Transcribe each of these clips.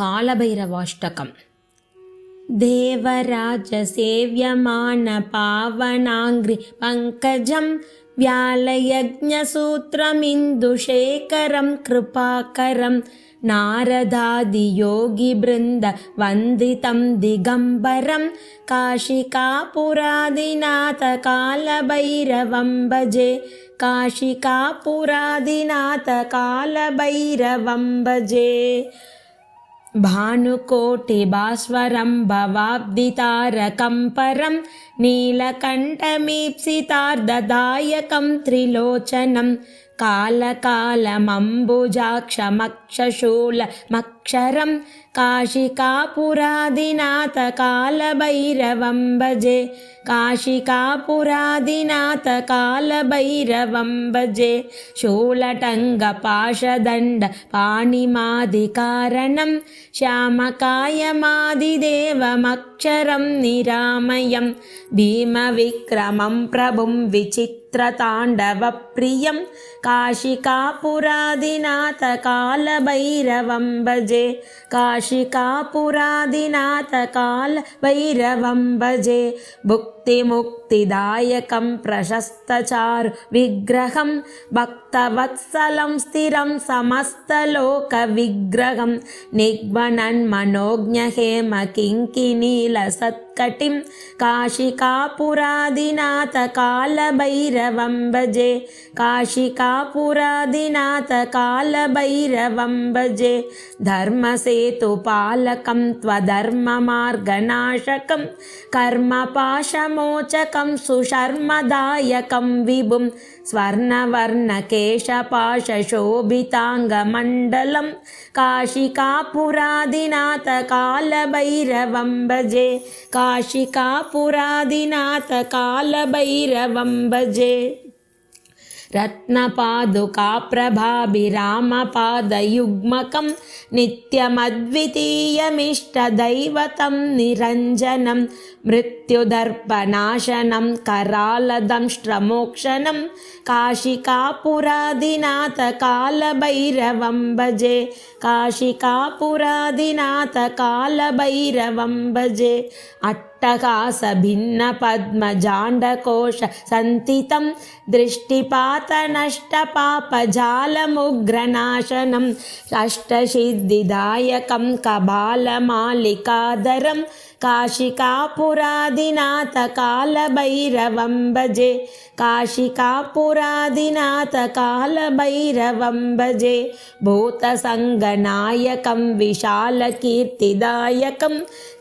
कालभैरवाष्टकम्। देवराजसेव्यमानपावनाङ्घ्रि पङ्कजं व्यालयज्ञसूत्रमिन्दुशेखरं कृपाकरं नारदादियोगिवृन्द वन्दितं दिगम्बरं काशिकापुरादिनाथ कालभैरवं भजे। काशिकापुरादिनाथ कालभैरवं भजे। भानुकोटिभास्वरं भवाब्धितारकं परं नीलकण्ठमीप्सितार्धदायकं त्रिलोचनं कालकालमम्बुजाक्षमक्षशूलमक्षरं काशिकापुरादिनाथ कालभैरवं भजे। काशिकापुरादिनाथ कालभैरवं भजे। शूलटङ्गपाशदण्ड पाणिमादिकारणं श्यामकायमादिदेवमक्षरं निरामयं भीमविक्रमं प्रभुं विचित्रताण्डवप्रियं काशिकापुरादिनाथ कालभैरवं भजे। काशिकापुरादिनाथ कालभैरवं भजे। भुक्तिमुक्तिदायकं प्रशस्तचारु विग्रहं भक्तवत्सलं स्थिरं समस्तलोकविग्रहं निघ्मनन्मनोज्ञहेम किङ्किणीलसत्कटिं काशिकापुरादिनाथ कालभैरवं भजे। काशिकापुरादिनाथ कालभैरवं भजे। धर्मसेतुपालकं त्वधर्ममार्गनाशकं कर्मपाशमोचकं सुशर्मदायकं विभुं स्वर्णवर्णकेशपाशशोभिताङ्गमण्डलं काशिकापुरादिनाथ कालभैरवं भजे। काशिकापुरादिनाथ कालभैरवं भजे। रत्नपादुकाप्रभाभिरामपादयुग्मकं नित्यमद्वितीयमिष्टदैवतं निरञ्जनं मृत्युदर्पनाशनं करालदंष्ट्रमोक्षणं काशिकापुरादिनाथ कालभैरवं भजे। काशिकापुरादिनाथ कालभैरवं भजे। अट्टहासभिन्नपद्मजाण्डकोशसन्तितं दृष्टिपातनष्टपापजालमुग्रनाशनम् अष्टसिद्धिदायकं कपालमालिकाधरं काशिकापुरादिनाथ कालभैरवं भजे। काशिकापुरादिनाथ कालभैरवं भजे। भूतसङ्गनायकं विशालकीर्तिदायकं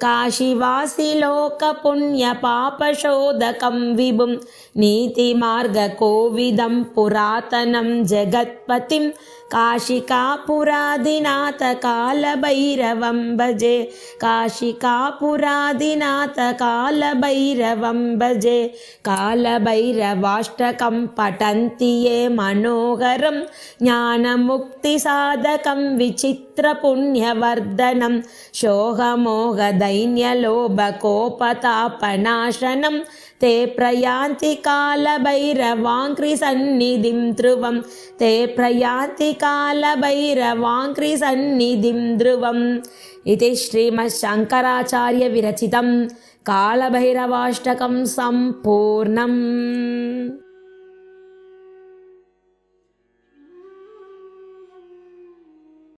काशीवासिलोकपुण्यपापशोधकं विभुं नीतिमार्गकोविदं पुरातनं जगत्पतिं काशिकापुरादिनाथ कालभैरवं भजे। काशिकापुरादिनाथ कालभैरवं भजे। कालभैरवाष्टकं पठन्ति ये मनोहरं ज्ञानमुक्तिसाधकं विचित्रपुण्यवर्धनं शोकमोहदैन्यलोभकोपतापनाशनं ते प्रयान्ति कालभैरवाङ्घ्रिसन्निधिं ध्रुवं ते प्रयान्ति कालभैरवाङ्घ्रिसन्निधिं ध्रुवम् इति श्रीमच्छङ्कराचार्य विरचितं कालभैरवाष्टकं सम्पूर्णम्।